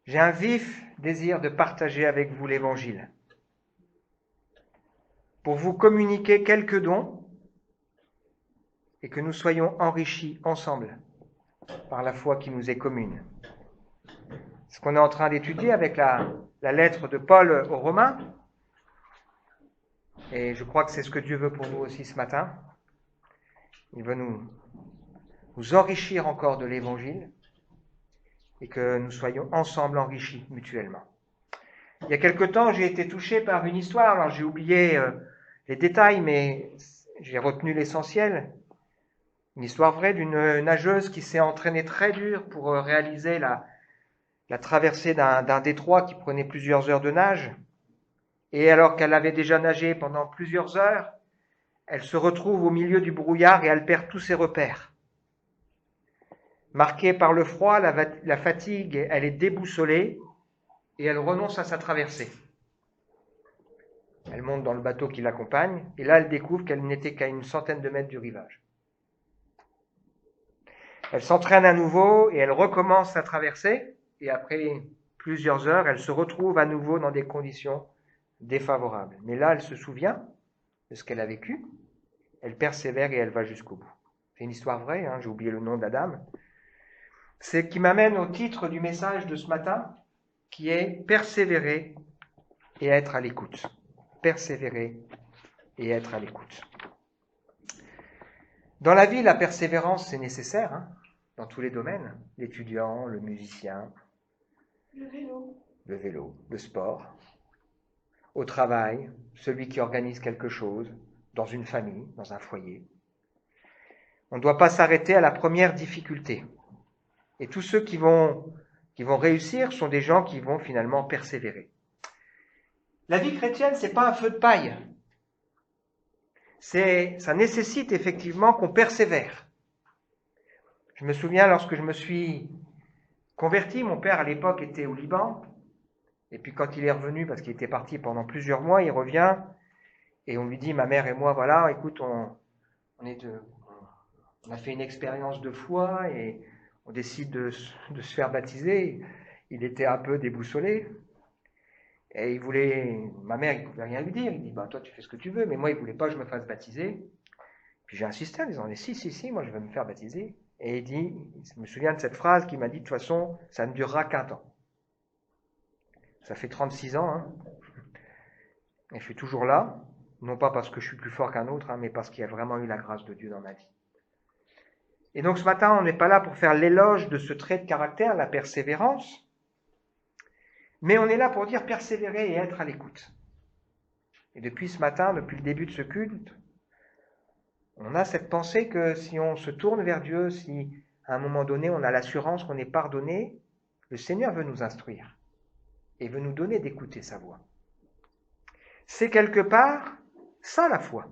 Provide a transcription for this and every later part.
J'ai un vif désir de partager avec vous l'Évangile, pour vous communiquer quelques dons et que nous soyons enrichis ensemble par la foi qui nous est commune. Ce qu'on est en train d'étudier avec la lettre de Paul aux Romains, et je crois que c'est ce que Dieu veut pour nous aussi ce matin. Il veut nous enrichir encore de l'Évangile et que nous soyons ensemble enrichis mutuellement. Il y a quelque temps, j'ai été touché par une histoire. Alors j'ai oublié les détails, mais j'ai retenu l'essentiel. Une histoire vraie d'une nageuse qui s'est entraînée très dur pour réaliser la traversée d'un détroit qui prenait plusieurs heures de nage. Et alors qu'elle avait déjà nagé pendant plusieurs heures, elle se retrouve au milieu du brouillard et elle perd tous ses repères. Marquée par le froid, la fatigue, elle est déboussolée et elle renonce à sa traversée. Elle monte dans le bateau qui l'accompagne et là elle découvre qu'elle n'était qu'à une centaine de mètres du rivage. Elle s'entraîne à nouveau et elle recommence sa traversée et après plusieurs heures, elle se retrouve à nouveau dans des conditions défavorables. Mais là, elle se souvient de ce qu'elle a vécu, elle persévère et elle va jusqu'au bout. C'est une histoire vraie, j'ai oublié le nom d'Adam. C'est ce qui m'amène au titre du message de ce matin, qui est « Persévérer et être à l'écoute ». Persévérer et être à l'écoute. Dans la vie, la persévérance, c'est nécessaire, dans tous les domaines. L'étudiant, le musicien, le vélo, le sport, au travail, celui qui organise quelque chose, dans une famille, dans un foyer. On ne doit pas s'arrêter à la première difficulté. Et tous ceux qui vont réussir sont des gens qui vont finalement persévérer. La vie chrétienne, c'est pas un feu de paille. Ça nécessite effectivement qu'on persévère. Je me souviens, lorsque je me suis converti, mon père à l'époque était au Liban, et puis quand il est revenu, parce qu'il était parti pendant plusieurs mois, il revient, et on lui dit, ma mère et moi, voilà, écoute, on a fait une expérience de foi, et on décide de se faire baptiser. Il était un peu déboussolé, et ma mère, il ne pouvait rien lui dire, il dit, toi tu fais ce que tu veux, mais moi il ne voulait pas que je me fasse baptiser. Puis j'ai insisté en disant, si, moi je vais me faire baptiser. Et je me souviens de cette phrase qui m'a dit, de toute façon, ça ne durera qu'un temps. Ça fait 36 ans, et je suis toujours là, non pas parce que je suis plus fort qu'un autre, mais parce qu'il y a vraiment eu la grâce de Dieu dans ma vie. Et donc ce matin, on n'est pas là pour faire l'éloge de ce trait de caractère, la persévérance, mais on est là pour dire persévérer et être à l'écoute. Et depuis ce matin, depuis le début de ce culte, on a cette pensée que si on se tourne vers Dieu, si à un moment donné on a l'assurance qu'on est pardonné, le Seigneur veut nous instruire et veut nous donner d'écouter sa voix. C'est quelque part ça la foi.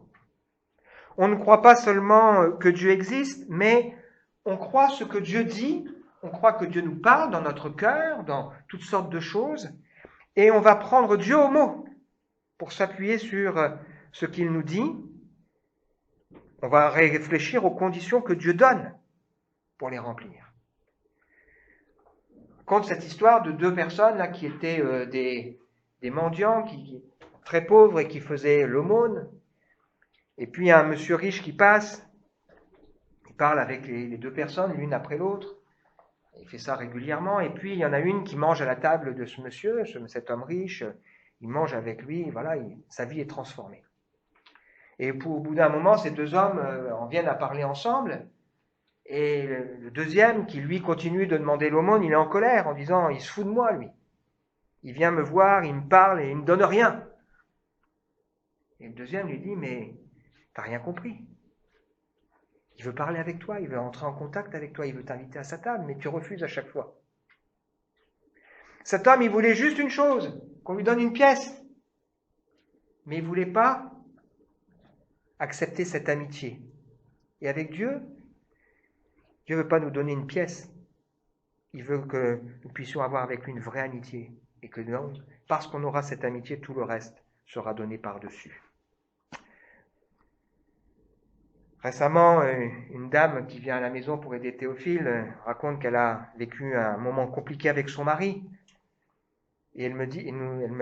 On ne croit pas seulement que Dieu existe, mais on croit ce que Dieu dit, on croit que Dieu nous parle dans notre cœur, dans toutes sortes de choses, et on va prendre Dieu au mot pour s'appuyer sur ce qu'il nous dit. On va réfléchir aux conditions que Dieu donne pour les remplir. On compte cette histoire de deux personnes là, qui étaient des mendiants, très pauvres et qui faisaient l'aumône. Et puis il y a un monsieur riche qui passe, il parle avec les deux personnes, l'une après l'autre. Il fait ça régulièrement. Et puis il y en a une qui mange à la table de ce monsieur, cet homme riche. Il mange avec lui, voilà, sa vie est transformée. Et au bout d'un moment, ces deux hommes en viennent à parler ensemble. Et le deuxième, qui lui continue de demander l'aumône, il est en colère en disant, il se fout de moi, lui. Il vient me voir, il me parle et il me donne rien. Et le deuxième lui dit, mais t'as rien compris. Il veut parler avec toi, il veut entrer en contact avec toi, il veut t'inviter à sa table, mais tu refuses à chaque fois. Cet homme, il voulait juste une chose, qu'on lui donne une pièce. Mais il ne voulait pas accepter cette amitié. Et avec Dieu, Dieu ne veut pas nous donner une pièce. Il veut que nous puissions avoir avec lui une vraie amitié. Et que donc, parce qu'on aura cette amitié, tout le reste sera donné par-dessus. Récemment, une dame qui vient à la maison pour aider Théophile raconte qu'elle a vécu un moment compliqué avec son mari. Et elle m'a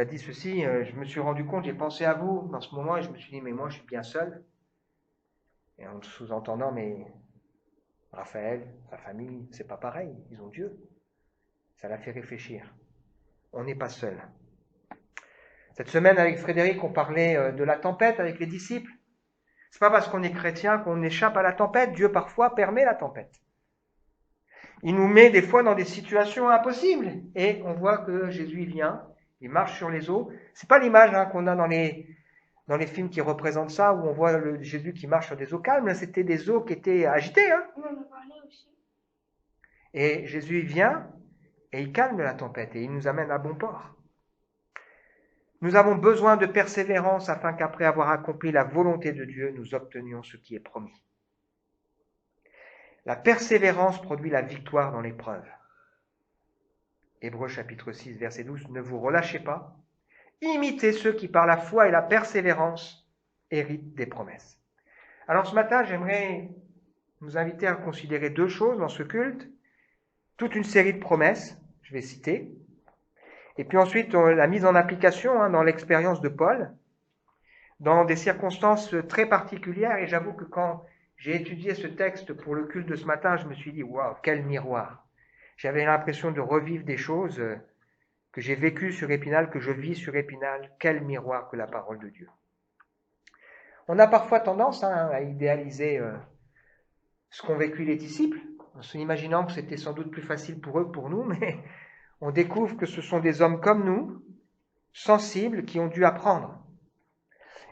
dit ceci, je me suis rendu compte, j'ai pensé à vous dans ce moment et je me suis dit, mais moi je suis bien seul. Et en sous-entendant, mais Raphaël, sa famille, c'est pas pareil, ils ont Dieu. Ça l'a fait réfléchir. On n'est pas seul. Cette semaine, avec Frédéric, on parlait de la tempête avec les disciples. C'est pas parce qu'on est chrétien qu'on échappe à la tempête. Dieu parfois permet la tempête. Il nous met des fois dans des situations impossibles. Et on voit que Jésus vient, il marche sur les eaux. C'est pas l'image qu'on a dans les films qui représentent ça, où on voit Jésus qui marche sur des eaux calmes. C'était des eaux qui étaient agitées. On en a parlé aussi. Et Jésus vient et il calme la tempête et il nous amène à bon port. Nous avons besoin de persévérance afin qu'après avoir accompli la volonté de Dieu, nous obtenions ce qui est promis. La persévérance produit la victoire dans l'épreuve. Hébreux chapitre 6, verset 12, ne vous relâchez pas, imitez ceux qui par la foi et la persévérance héritent des promesses. Alors ce matin, j'aimerais nous inviter à considérer deux choses dans ce culte, toute une série de promesses, je vais citer, et puis ensuite la mise en application dans l'expérience de Paul, dans des circonstances très particulières, et j'avoue que quand j'ai étudié ce texte pour le culte de ce matin, je me suis dit, waouh, quel miroir! J'avais l'impression de revivre des choses que j'ai vécues sur Épinal, que je vis sur Épinal. Quel miroir que la parole de Dieu. On a parfois tendance à idéaliser ce qu'ont vécu les disciples, en s'imaginant que c'était sans doute plus facile pour eux que pour nous, mais on découvre que ce sont des hommes comme nous, sensibles, qui ont dû apprendre.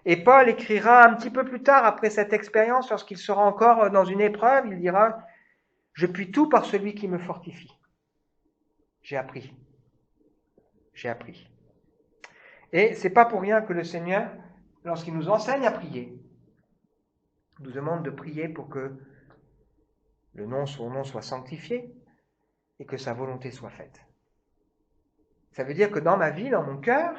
Et Paul écrira un petit peu plus tard, après cette expérience, lorsqu'il sera encore dans une épreuve, il dira « Je puis tout par celui qui me fortifie ». J'ai appris. J'ai appris. Et c'est pas pour rien que le Seigneur, lorsqu'il nous enseigne à prier, nous demande de prier pour que son nom soit sanctifié et que sa volonté soit faite. Ça veut dire que dans ma vie, dans mon cœur,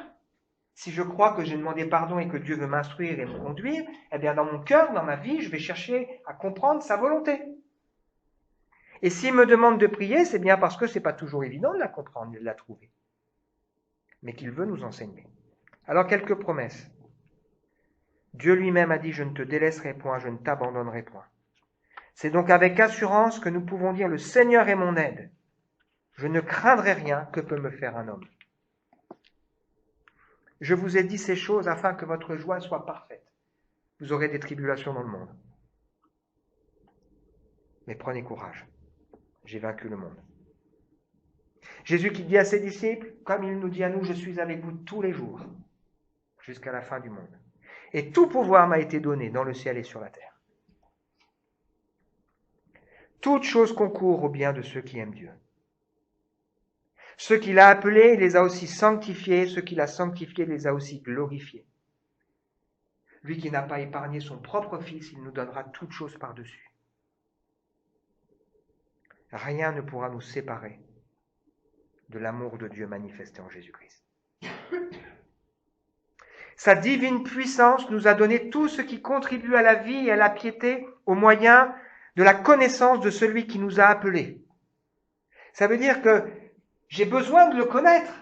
si je crois que j'ai demandé pardon et que Dieu veut m'instruire et me conduire, eh bien dans mon cœur, dans ma vie, je vais chercher à comprendre sa volonté. Et s'il me demande de prier, c'est bien parce que c'est pas toujours évident de la comprendre, de la trouver. Mais qu'il veut nous enseigner. Alors quelques promesses. Dieu lui-même a dit « Je ne te délaisserai point, je ne t'abandonnerai point ». C'est donc avec assurance que nous pouvons dire « Le Seigneur est mon aide. Je ne craindrai rien, que peut me faire un homme ?» Je vous ai dit ces choses afin que votre joie soit parfaite. Vous aurez des tribulations dans le monde. Mais prenez courage. J'ai vaincu le monde. Jésus qui dit à ses disciples, comme il nous dit à nous, je suis avec vous tous les jours, jusqu'à la fin du monde. Et tout pouvoir m'a été donné dans le ciel et sur la terre. Toute chose concourt au bien de ceux qui aiment Dieu. Ceux qu'il a appelés, il les a aussi sanctifiés. Ceux qu'il a sanctifiés, il les a aussi glorifiés. Lui qui n'a pas épargné son propre Fils, il nous donnera toutes choses par-dessus. Rien ne pourra nous séparer de l'amour de Dieu manifesté en Jésus-Christ. Sa divine puissance nous a donné tout ce qui contribue à la vie et à la piété au moyen de la connaissance de celui qui nous a appelés. Ça veut dire que j'ai besoin de le connaître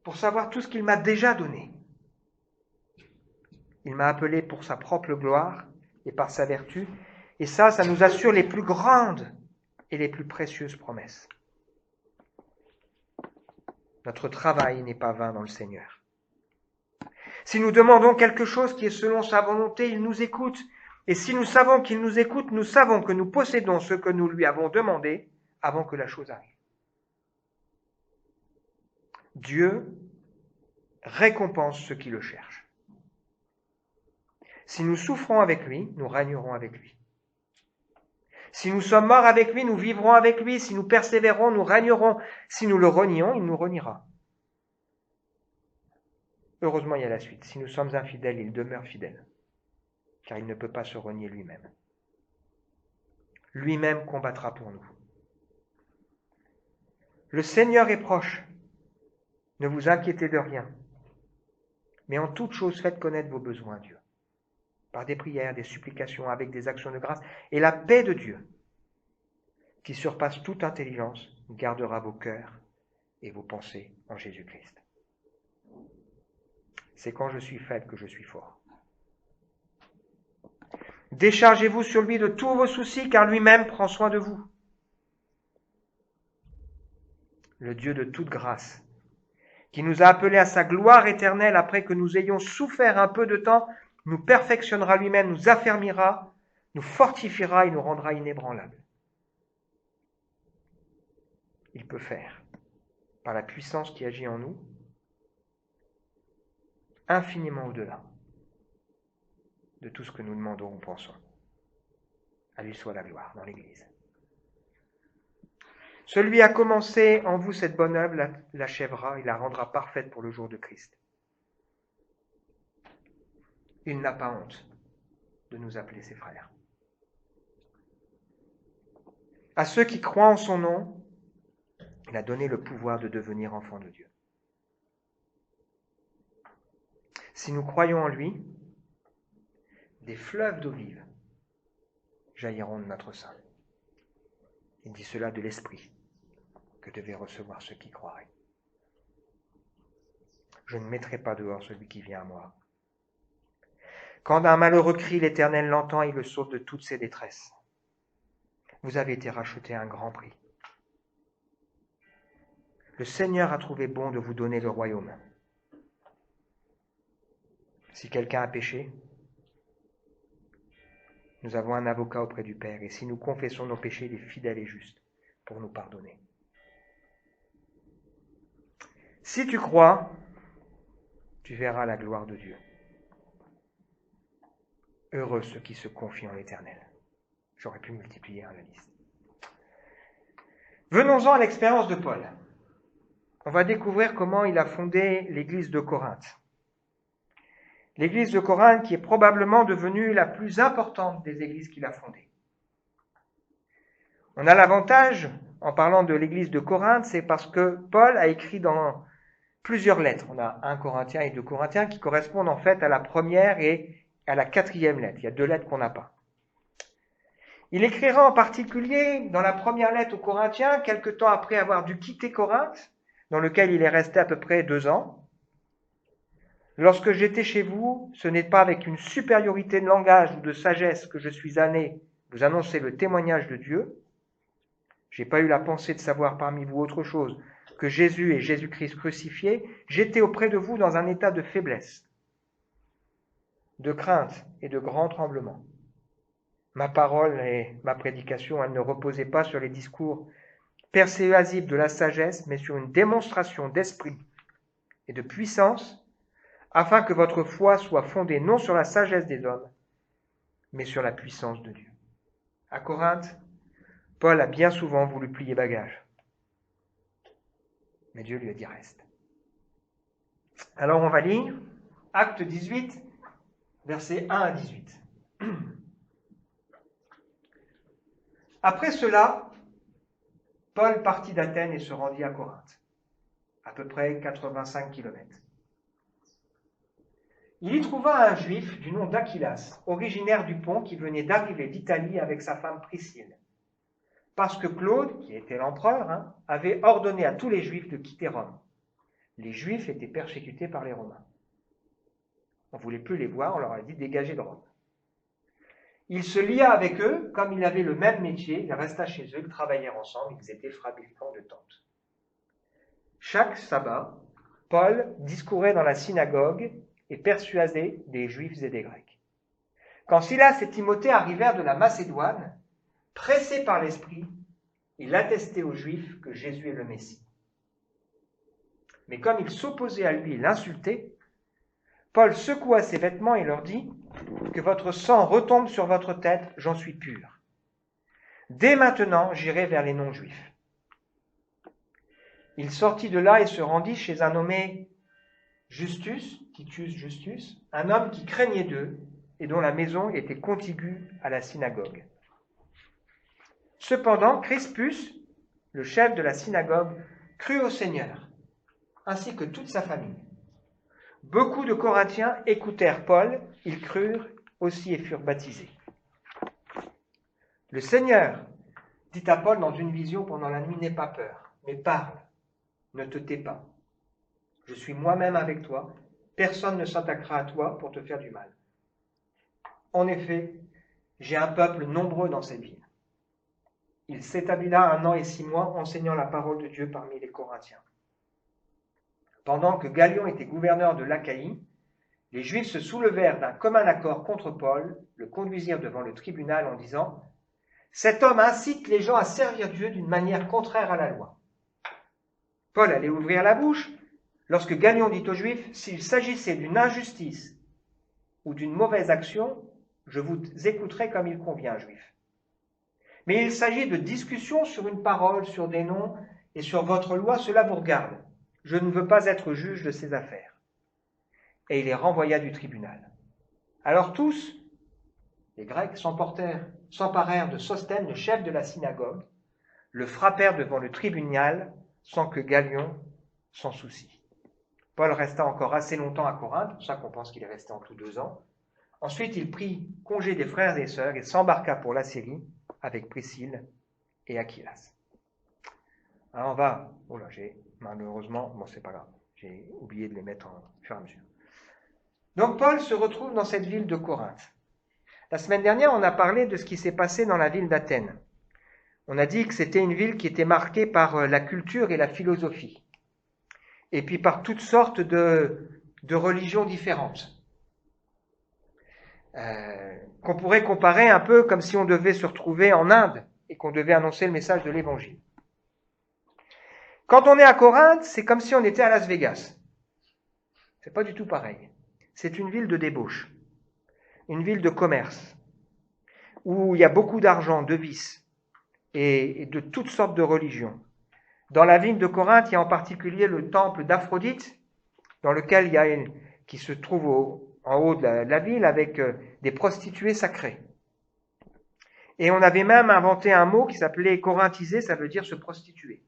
pour savoir tout ce qu'il m'a déjà donné. Il m'a appelé pour sa propre gloire et par sa vertu, et ça nous assure les plus grandes et les plus précieuses promesses. Notre travail n'est pas vain dans le Seigneur. Si nous demandons quelque chose qui est selon sa volonté, il nous écoute. Et si nous savons qu'il nous écoute, nous savons que nous possédons ce que nous lui avons demandé avant que la chose arrive. Dieu récompense ceux qui le cherchent. Si nous souffrons avec lui, nous régnerons avec lui. Si nous sommes morts avec lui, nous vivrons avec lui. Si nous persévérons, nous régnerons. Si nous le renions, il nous reniera. Heureusement, il y a la suite. Si nous sommes infidèles, il demeure fidèle, car il ne peut pas se renier lui-même. Lui-même combattra pour nous. Le Seigneur est proche. Ne vous inquiétez de rien. Mais en toute chose, faites connaître vos besoins à Dieu, par des prières, des supplications, avec des actions de grâce. Et la paix de Dieu, qui surpasse toute intelligence, gardera vos cœurs et vos pensées en Jésus-Christ. C'est quand je suis faible que je suis fort. Déchargez-vous sur lui de tous vos soucis, car lui-même prend soin de vous. Le Dieu de toute grâce, qui nous a appelés à sa gloire éternelle après que nous ayons souffert un peu de temps, nous perfectionnera lui-même, nous affermira, nous fortifiera et nous rendra inébranlables. Il peut faire, par la puissance qui agit en nous, infiniment au-delà de tout ce que nous demandons ou pensons. À lui soit la gloire dans l'Église. Celui a commencé en vous cette bonne œuvre, l'achèvera et la rendra parfaite pour le jour de Christ. Il n'a pas honte de nous appeler ses frères. À ceux qui croient en son nom, il a donné le pouvoir de devenir enfants de Dieu. Si nous croyons en lui, des fleuves d'eau vive jailliront de notre sein. Il dit cela de l'Esprit que devaient recevoir ceux qui croiraient. Je ne mettrai pas dehors celui qui vient à moi. Quand un malheureux crie, l'Éternel l'entend et le sauve de toutes ses détresses. Vous avez été rachetés à un grand prix. Le Seigneur a trouvé bon de vous donner le royaume. Si quelqu'un a péché, nous avons un avocat auprès du Père, et si nous confessons nos péchés, il est fidèle et juste pour nous pardonner. Si tu crois, tu verras la gloire de Dieu. Heureux ceux qui se confient en l'Éternel. J'aurais pu multiplier la liste. Venons-en à l'expérience de Paul. On va découvrir comment il a fondé l'église de Corinthe. L'église de Corinthe qui est probablement devenue la plus importante des églises qu'il a fondées. On a l'avantage, en parlant de l'église de Corinthe, c'est parce que Paul a écrit dans plusieurs lettres. On a 1 Corinthiens et 2 Corinthiens qui correspondent en fait à la première et à la 4e lettre. Il y a 2 lettres qu'on n'a pas. Il écrira en particulier dans la première lettre aux Corinthiens, quelque temps après avoir dû quitter Corinthe, dans lequel il est resté à peu près 2 ans. Lorsque j'étais chez vous, ce n'est pas avec une supériorité de langage ou de sagesse que je suis allé vous annoncer le témoignage de Dieu. Je n'ai pas eu la pensée de savoir parmi vous autre chose que Jésus et Jésus-Christ crucifiés. J'étais auprès de vous dans un état de faiblesse, de crainte et de grand tremblement. Ma parole et ma prédication, elles ne reposaient pas sur les discours persuasifs de la sagesse, mais sur une démonstration d'esprit et de puissance, afin que votre foi soit fondée non sur la sagesse des hommes, mais sur la puissance de Dieu. À Corinthe, Paul a bien souvent voulu plier bagage, mais Dieu lui a dit reste. Alors on va lire Acte 18, versets 1 à 18. Après cela, Paul partit d'Athènes et se rendit à Corinthe, à peu près 85 kilomètres. Il y trouva un juif du nom d'Aquilas, originaire du Pont, qui venait d'arriver d'Italie avec sa femme Priscille, parce que Claude, qui était l'empereur, avait ordonné à tous les juifs de quitter Rome. Les juifs étaient persécutés par les Romains. On ne voulait plus les voir, on leur a dit dégagez de Rome. Il se lia avec eux, comme il avait le même métier, il resta chez eux, ils travaillèrent ensemble, ils étaient fabricants de tentes. Chaque sabbat, Paul discourait dans la synagogue et persuadait des Juifs et des Grecs. Quand Silas et Timothée arrivèrent de la Macédoine, pressés par l'Esprit, il attestait aux Juifs que Jésus est le Messie. Mais comme ils s'opposaient à lui et l'insultaient, Paul secoua ses vêtements et leur dit « Que votre sang retombe sur votre tête, j'en suis pur. Dès maintenant, j'irai vers les non-juifs. » Il sortit de là et se rendit chez un nommé Titus Justus, un homme qui craignait d'eux et dont la maison était contiguë à la synagogue. Cependant, Crispus, le chef de la synagogue, crut au Seigneur, ainsi que toute sa famille. Beaucoup de Corinthiens écoutèrent Paul, ils crurent aussi et furent baptisés. Le Seigneur dit à Paul dans une vision pendant la nuit, « N'aie pas peur, mais parle. ne te tais pas. Je suis moi-même avec toi. Personne ne s'attaquera à toi pour te faire du mal. En effet, j'ai un peuple nombreux dans cette ville. Il s'établit là 1 an et 6 mois, enseignant la parole de Dieu parmi les Corinthiens. Pendant que Gallion était gouverneur de l'Achaïe, les Juifs se soulevèrent d'un commun accord contre Paul, le conduisirent devant le tribunal en disant « Cet homme incite les gens à servir Dieu d'une manière contraire à la loi. » Paul allait ouvrir la bouche lorsque Gallion dit aux Juifs « S'il s'agissait d'une injustice ou d'une mauvaise action, je vous écouterai comme il convient, Juifs. Mais il s'agit de discussions sur une parole, sur des noms et sur votre loi, cela vous regarde. Je ne veux pas être juge de ces affaires. » Et il les renvoya du tribunal. Alors tous, les Grecs, s'emparèrent de Sosthène, le chef de la synagogue, le frappèrent devant le tribunal sans que Gallion s'en soucie. Paul resta encore assez longtemps à Corinthe, c'est pour ça qu'on pense qu'il est resté en tout 2 ans. Ensuite, il prit congé des frères et sœurs et s'embarqua pour la Syrie avec Priscille et Aquilas. Alors on va, malheureusement, c'est pas grave, j'ai oublié de les mettre en fur et à mesure. Donc Paul se retrouve dans cette ville de Corinthe. La semaine dernière, on a parlé de ce qui s'est passé dans la ville d'Athènes. On a dit que c'était une ville qui était marquée par la culture et la philosophie, et puis par toutes sortes de religions différentes, qu'on pourrait comparer un peu comme si on devait se retrouver en Inde et qu'on devait annoncer le message de l'Évangile. Quand on est à Corinthe, c'est comme si on était à Las Vegas. C'est pas du tout pareil. C'est une ville de débauche, une ville de commerce, où il y a beaucoup d'argent, de vices et de toutes sortes de religions. Dans la ville de Corinthe, il y a en particulier le temple d'Aphrodite, dans lequel qui se trouve en haut de la ville avec des prostituées sacrées. Et on avait même inventé un mot qui s'appelait corinthiser, ça veut dire se prostituer.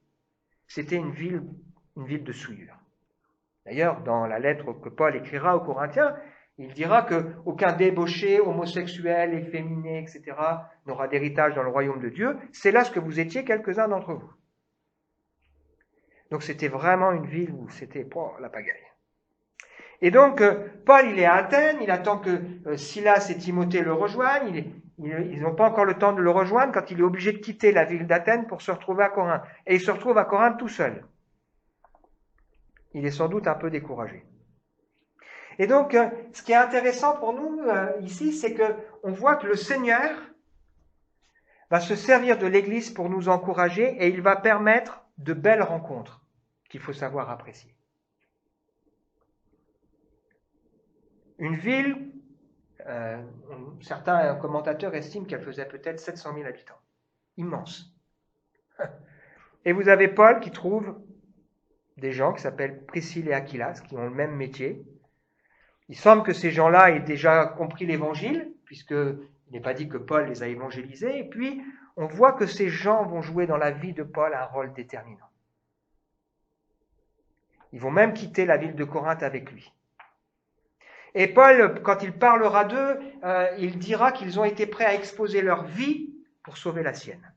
C'était une ville de souillure. D'ailleurs, dans la lettre que Paul écrira aux Corinthiens, il dira qu'aucun débauché, homosexuel, efféminé, etc., n'aura d'héritage dans le royaume de Dieu. C'est là ce que vous étiez, quelques-uns d'entre vous. Donc c'était vraiment une ville où c'était la pagaille. Et donc, Paul, il est à Athènes, il attend que Silas et Timothée le rejoignent. Ils n'ont pas encore le temps de le rejoindre quand il est obligé de quitter la ville d'Athènes pour se retrouver à Corinthe. Et il se retrouve à Corinthe tout seul. Il est sans doute un peu découragé. Et donc, ce qui est intéressant pour nous ici, c'est qu'on voit que le Seigneur va se servir de l'Église pour nous encourager et il va permettre de belles rencontres qu'il faut savoir apprécier. Une ville, certains commentateurs estiment qu'elle faisait peut-être 700 000 habitants. Immense. Et vous avez Paul qui trouve des gens qui s'appellent Priscille et Aquilas, qui ont le même métier. Il semble que ces gens-là aient déjà compris l'Évangile, puisqu'il n'est pas dit que Paul les a évangélisés. Et puis, on voit que ces gens vont jouer dans la vie de Paul un rôle déterminant. Ils vont même quitter la ville de Corinthe avec lui. Et Paul, quand il parlera d'eux, il dira qu'ils ont été prêts à exposer leur vie pour sauver la sienne.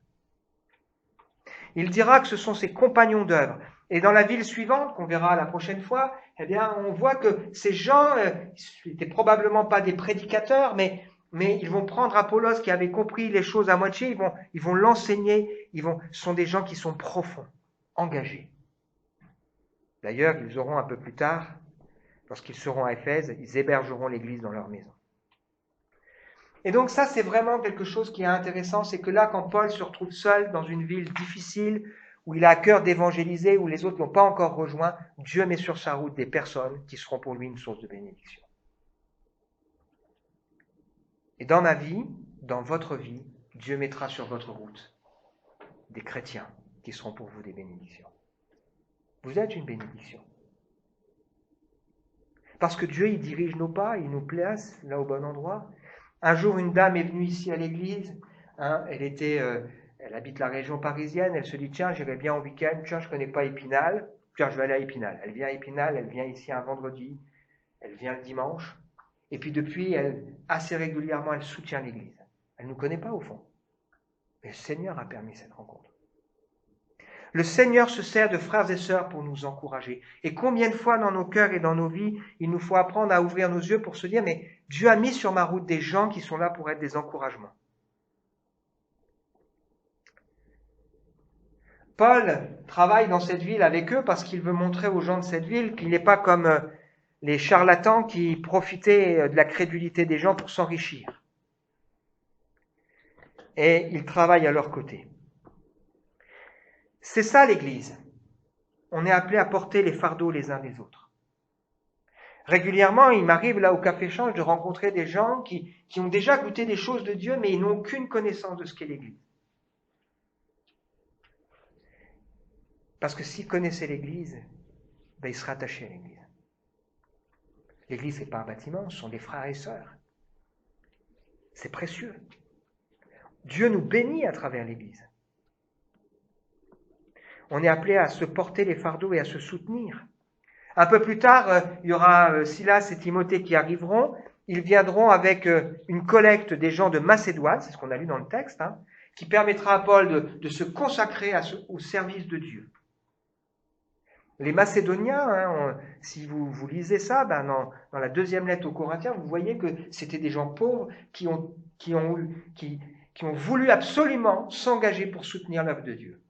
Il dira que ce sont ses compagnons d'œuvre. Et dans la ville suivante, qu'on verra la prochaine fois, eh bien, on voit que ces gens n'étaient probablement pas des prédicateurs, mais ils vont prendre Apollos qui avait compris les choses à moitié, ils vont l'enseigner, ce sont des gens qui sont profonds, engagés. D'ailleurs, ils auront un peu plus tard, lorsqu'ils seront à Éphèse, ils hébergeront l'église dans leur maison. Et donc ça, c'est vraiment quelque chose qui est intéressant, c'est que là, quand Paul se retrouve seul dans une ville difficile, où il a à cœur d'évangéliser, où les autres ne l'ont pas encore rejoint, Dieu met sur sa route des personnes qui seront pour lui une source de bénédiction. Et dans ma vie, dans votre vie, Dieu mettra sur votre route des chrétiens qui seront pour vous des bénédictions. Vous êtes une bénédiction. Parce que Dieu, il dirige nos pas, il nous place là au bon endroit. Un jour, une dame est venue ici à l'église, elle habite la région parisienne, elle se dit, tiens, j'irai bien au week-end, tiens, je ne connais pas Épinal, tiens, je vais aller à Épinal. Elle vient à Épinal, elle vient ici un vendredi, elle vient le dimanche, et puis depuis, assez régulièrement, elle soutient l'église. Elle ne nous connaît pas au fond, mais le Seigneur a permis cette rencontre. Le Seigneur se sert de frères et sœurs pour nous encourager. Et combien de fois dans nos cœurs et dans nos vies, il nous faut apprendre à ouvrir nos yeux pour se dire, mais Dieu a mis sur ma route des gens qui sont là pour être des encouragements. Paul travaille dans cette ville avec eux parce qu'il veut montrer aux gens de cette ville qu'il n'est pas comme les charlatans qui profitaient de la crédulité des gens pour s'enrichir. Et il travaille à leur côté. C'est ça l'Église. On est appelé à porter les fardeaux les uns des autres. Régulièrement, il m'arrive là au café-change de rencontrer des gens qui ont déjà goûté des choses de Dieu, mais ils n'ont aucune connaissance de ce qu'est l'Église. Parce que s'ils connaissaient l'Église, ils seraient attachés à l'Église. L'Église, ce n'est pas un bâtiment, ce sont des frères et sœurs. C'est précieux. Dieu nous bénit à travers l'Église. On est appelé à se porter les fardeaux et à se soutenir. Un peu plus tard, il y aura Silas et Timothée qui arriveront. Ils viendront avec une collecte des gens de Macédoine, c'est ce qu'on a lu dans le texte, qui permettra à Paul de se consacrer au service de Dieu. Les Macédoniens, si vous lisez ça, dans la deuxième lettre aux Corinthiens, vous voyez que c'était des gens pauvres qui ont voulu absolument s'engager pour soutenir l'œuvre de Dieu.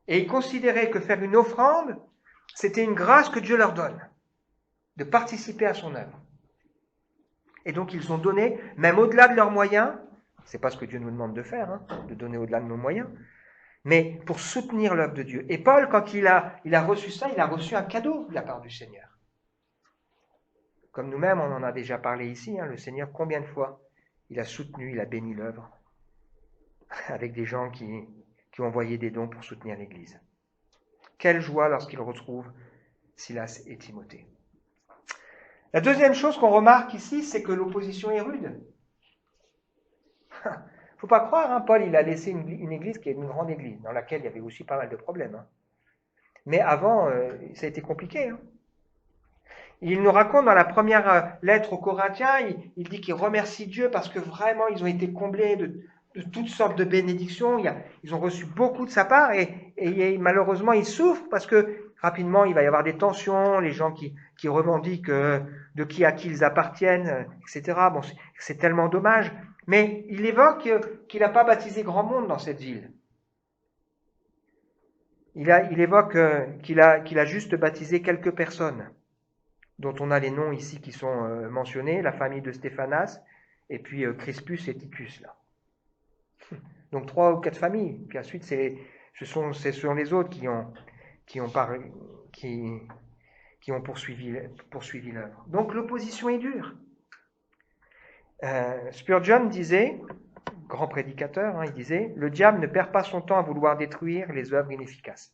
Et ils considéraient que faire une offrande, c'était une grâce que Dieu leur donne, de participer à son œuvre. Et donc ils ont donné, même au-delà de leurs moyens, c'est pas ce que Dieu nous demande de faire, de donner au-delà de nos moyens, mais pour soutenir l'œuvre de Dieu. Et Paul, quand il a reçu ça, il a reçu un cadeau de la part du Seigneur. Comme nous-mêmes, on en a déjà parlé ici, le Seigneur, combien de fois il a soutenu, il a béni l'œuvre, avec des gens qui ont envoyé des dons pour soutenir l'Église. Quelle joie lorsqu'il retrouve Silas et Timothée. La deuxième chose qu'on remarque ici, c'est que l'opposition est rude. Faut pas croire, Paul, il a laissé une église qui est une grande église, dans laquelle il y avait aussi pas mal de problèmes. Mais avant, ça a été compliqué. Il nous raconte dans la première lettre aux Corinthiens, il dit qu'il remercie Dieu parce que vraiment, ils ont été comblés de toutes sortes de bénédictions. Ils ont reçu beaucoup de sa part et malheureusement, ils souffrent parce que rapidement, il va y avoir des tensions, les gens qui revendiquent de qui à qui ils appartiennent, etc. Bon, c'est tellement dommage. Mais il évoque qu'il n'a pas baptisé grand monde dans cette ville. Il évoque qu'il a juste baptisé quelques personnes, dont on a les noms ici qui sont mentionnés, la famille de Stéphanas, et puis Crispus et Tychus, là. Donc 3 ou 4 familles. Puis ensuite, ce sont les autres qui ont poursuivi l'œuvre. Donc l'opposition est dure. Spurgeon disait, grand prédicateur, il disait, le diable ne perd pas son temps à vouloir détruire les œuvres inefficaces.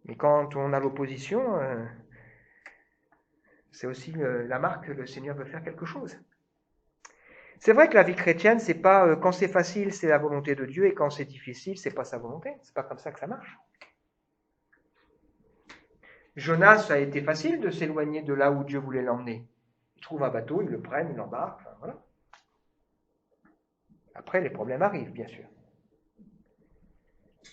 Mais quand on a l'opposition, c'est aussi la marque que le Seigneur veut faire quelque chose. C'est vrai que la vie chrétienne, c'est pas quand c'est facile, c'est la volonté de Dieu, et quand c'est difficile, c'est pas sa volonté. C'est pas comme ça que ça marche. Jonas, ça a été facile de s'éloigner de là où Dieu voulait l'emmener. Ils trouvent un bateau, ils le prennent, ils l'embarquent, voilà. Après, les problèmes arrivent, bien sûr.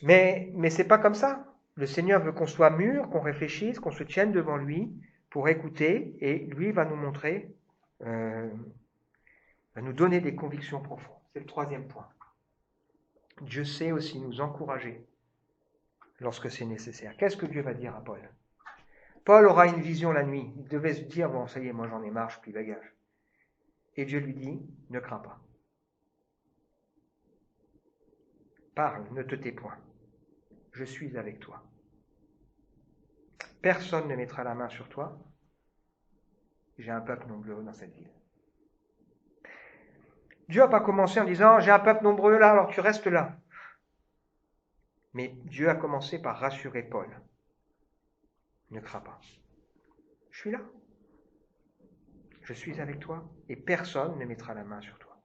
Mais c'est pas comme ça. Le Seigneur veut qu'on soit mûr, qu'on réfléchisse, qu'on se tienne devant lui pour écouter, et lui va nous montrer, va nous donner des convictions profondes. C'est le troisième point. Dieu sait aussi nous encourager lorsque c'est nécessaire. Qu'est-ce que Dieu va dire à Paul ? Paul aura une vision la nuit. Il devait se dire, bon, ça y est, moi j'en ai marre, je plie bagage. Et Dieu lui dit, ne crains pas. Parle, ne te tais point. Je suis avec toi. Personne ne mettra la main sur toi. J'ai un peuple nombreux dans cette ville. Dieu n'a pas commencé en disant, j'ai un peuple nombreux là, alors tu restes là. Mais Dieu a commencé par rassurer Paul. Ne crains pas. Je suis là. Je suis avec toi et personne ne mettra la main sur toi.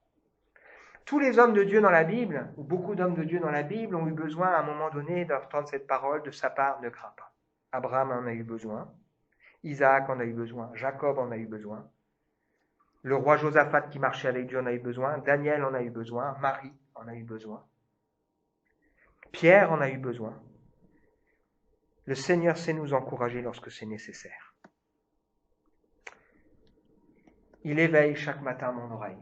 Tous les hommes de Dieu dans la Bible, ou beaucoup d'hommes de Dieu dans la Bible, ont eu besoin à un moment donné d'entendre cette parole de sa part, ne crains pas. Abraham en a eu besoin, Isaac en a eu besoin, Jacob en a eu besoin, le roi Josaphat qui marchait avec Dieu en a eu besoin, Daniel en a eu besoin, Marie en a eu besoin. Pierre en a eu besoin. Le Seigneur sait nous encourager lorsque c'est nécessaire. Il éveille chaque matin mon oreille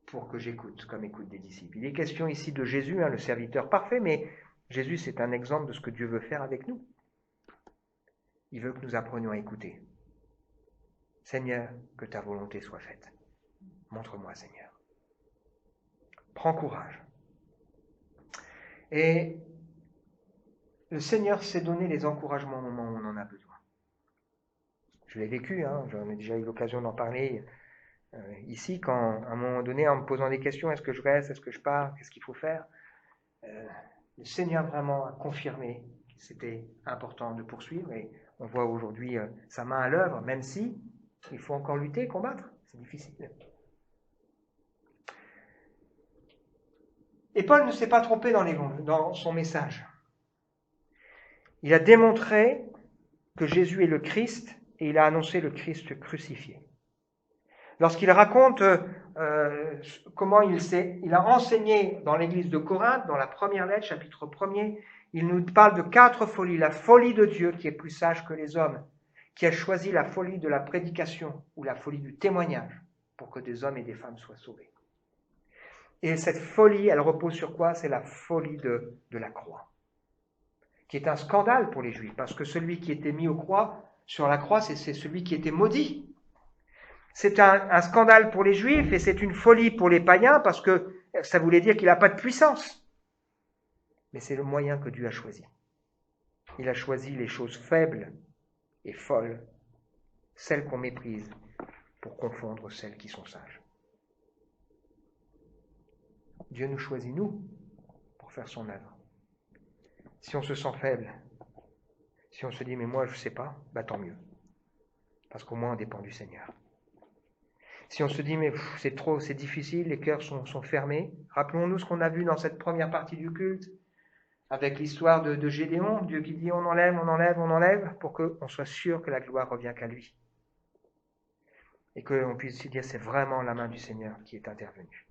pour que j'écoute, comme écoutent des disciples. Il est question ici de Jésus, le serviteur parfait, mais Jésus, c'est un exemple de ce que Dieu veut faire avec nous. Il veut que nous apprenions à écouter. Seigneur, que ta volonté soit faite. Montre-moi, Seigneur. Prends courage. Et le Seigneur sait donner les encouragements au moment où on en a besoin. Je l'ai vécu, j'en ai déjà eu l'occasion d'en parler ici, quand à un moment donné, en me posant des questions, est-ce que je reste, est-ce que je pars, qu'est-ce qu'il faut faire, le Seigneur vraiment a confirmé que c'était important de poursuivre, et on voit aujourd'hui sa main à l'œuvre, même si il faut encore lutter, combattre, c'est difficile. Et Paul ne s'est pas trompé dans son message. Il a démontré que Jésus est le Christ, et il a annoncé le Christ crucifié. Lorsqu'il raconte comment il a enseigné dans l'église de Corinthe, dans la première lettre, chapitre 1er, il nous parle de 4 folies. La folie de Dieu qui est plus sage que les hommes, qui a choisi la folie de la prédication ou la folie du témoignage pour que des hommes et des femmes soient sauvés. Et cette folie, elle repose sur quoi? C'est la folie de la croix, qui est un scandale pour les Juifs, parce que celui qui était mis sur la croix, c'est celui qui était maudit. C'est un scandale pour les Juifs et c'est une folie pour les païens parce que ça voulait dire qu'il n'a pas de puissance. Mais c'est le moyen que Dieu a choisi. Il a choisi les choses faibles et folles, celles qu'on méprise, pour confondre celles qui sont sages. Dieu nous choisit, nous, pour faire son œuvre. Si on se sent faible, si on se dit « mais moi je ne sais pas », tant mieux. Parce qu'au moins on dépend du Seigneur. Si on se dit, mais c'est difficile, les cœurs sont fermés. Rappelons-nous ce qu'on a vu dans cette première partie du culte, avec l'histoire de Gédéon, Dieu qui dit on enlève, pour qu'on soit sûr que la gloire revient qu'à lui. Et qu'on puisse se dire, c'est vraiment la main du Seigneur qui est intervenue.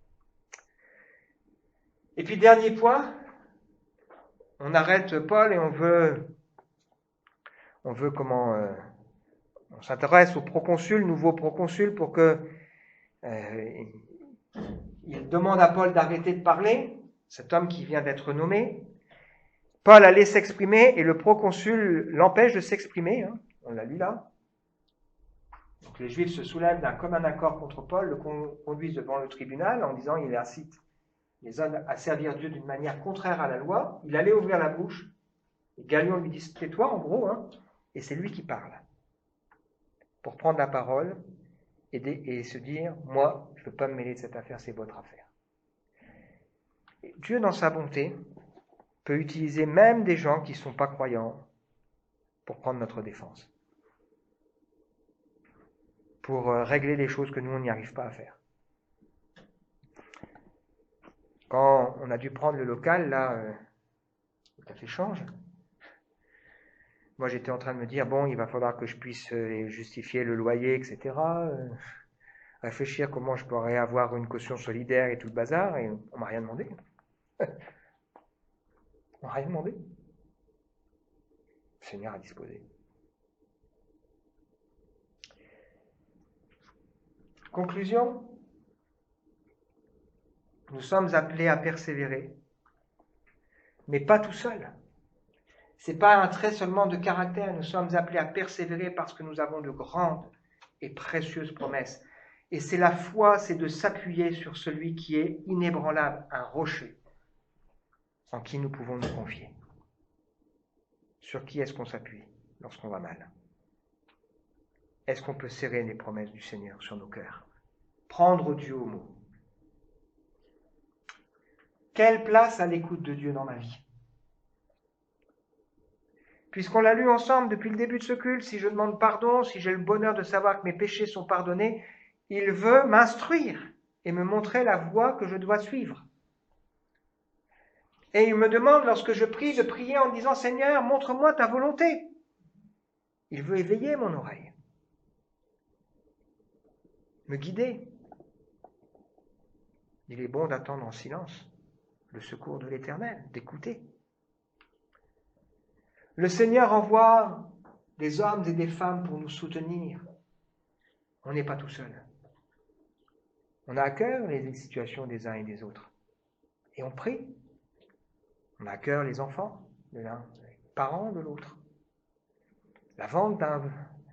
Et puis, dernier point, on arrête Paul et on s'intéresse au proconsul, nouveau proconsul, pour que il demande à Paul d'arrêter de parler, cet homme qui vient d'être nommé. Paul allait s'exprimer et le proconsul l'empêche de s'exprimer, on l'a lu là. Donc les Juifs se soulèvent d'un commun accord contre Paul, le conduisent devant le tribunal en disant il incite les hommes à servir Dieu d'une manière contraire à la loi. Il allait ouvrir la bouche, et Galion lui dit tais-toi en gros, et c'est lui qui parle pour prendre la parole et se dire, moi, je ne peux pas me mêler de cette affaire, c'est votre affaire. Et Dieu, dans sa bonté, peut utiliser même des gens qui ne sont pas croyants pour prendre notre défense, pour régler les choses que nous, on n'y arrive pas à faire. Quand on a dû prendre le local, là, le café change. Moi, j'étais en train de me dire, bon, il va falloir que je puisse justifier le loyer, etc., réfléchir comment je pourrais avoir une caution solidaire et tout le bazar, et on m'a rien demandé. On m'a rien demandé. Le Seigneur a disposé. Conclusion, nous sommes appelés à persévérer, mais pas tout seuls. Ce n'est pas un trait seulement de caractère, nous sommes appelés à persévérer parce que nous avons de grandes et précieuses promesses. Et c'est la foi, c'est de s'appuyer sur celui qui est inébranlable, un rocher, en qui nous pouvons nous confier. Sur qui est-ce qu'on s'appuie lorsqu'on va mal? Est-ce qu'on peut serrer les promesses du Seigneur sur nos cœurs? Prendre Dieu au mot. Quelle place a l'écoute de Dieu dans ma vie? Puisqu'on l'a lu ensemble depuis le début de ce culte, si je demande pardon, si j'ai le bonheur de savoir que mes péchés sont pardonnés, il veut m'instruire et me montrer la voie que je dois suivre. Et il me demande, lorsque je prie, de prier en disant « Seigneur, montre-moi ta volonté ». Il veut éveiller mon oreille, me guider. Il est bon d'attendre en silence le secours de l'Éternel, d'écouter. Le Seigneur envoie des hommes et des femmes pour nous soutenir. On n'est pas tout seul. On a à cœur les situations des uns et des autres. Et on prie. On a à cœur les enfants de l'un, les parents de l'autre. La vente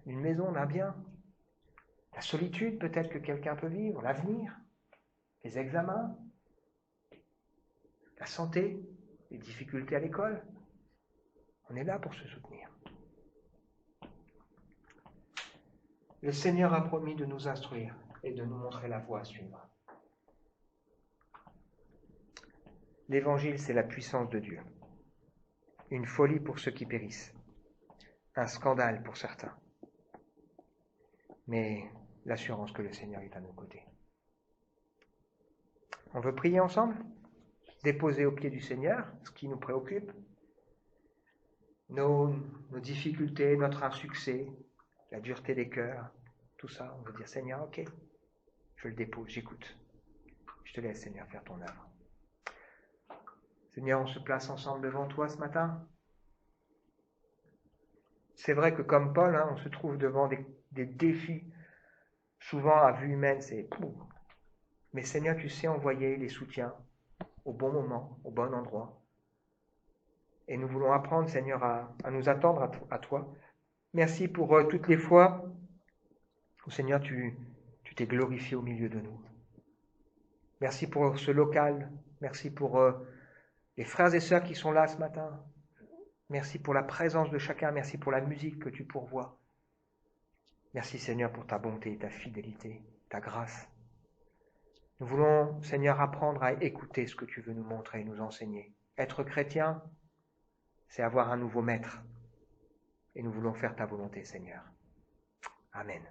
d'une maison, d'un bien. La solitude peut-être que quelqu'un peut vivre. L'avenir. Les examens. La santé. Les difficultés à l'école. On est là pour se soutenir. Le Seigneur a promis de nous instruire et de nous montrer la voie à suivre. L'Évangile, c'est la puissance de Dieu. Une folie pour ceux qui périssent. Un scandale pour certains. Mais l'assurance que le Seigneur est à nos côtés. On veut prier ensemble? Déposer au pied du Seigneur ce qui nous préoccupe. Nos difficultés, notre insuccès, la dureté des cœurs, tout ça, on veut dire Seigneur, ok, je le dépose, j'écoute. Je te laisse, Seigneur, faire ton œuvre. Seigneur, on se place ensemble devant toi ce matin. C'est vrai que comme Paul, on se trouve devant des défis, souvent à vue humaine, c'est pouf. Mais Seigneur, tu sais envoyer les soutiens au bon moment, au bon endroit. Et nous voulons apprendre, Seigneur, à nous attendre à toi. Merci pour toutes les fois où, Seigneur, tu t'es glorifié au milieu de nous. Merci pour ce local. Merci pour les frères et sœurs qui sont là ce matin. Merci pour la présence de chacun. Merci pour la musique que tu pourvois. Merci, Seigneur, pour ta bonté, ta fidélité, ta grâce. Nous voulons, Seigneur, apprendre à écouter ce que tu veux nous montrer et nous enseigner. Être chrétien, c'est avoir un nouveau maître. Et nous voulons faire ta volonté, Seigneur. Amen.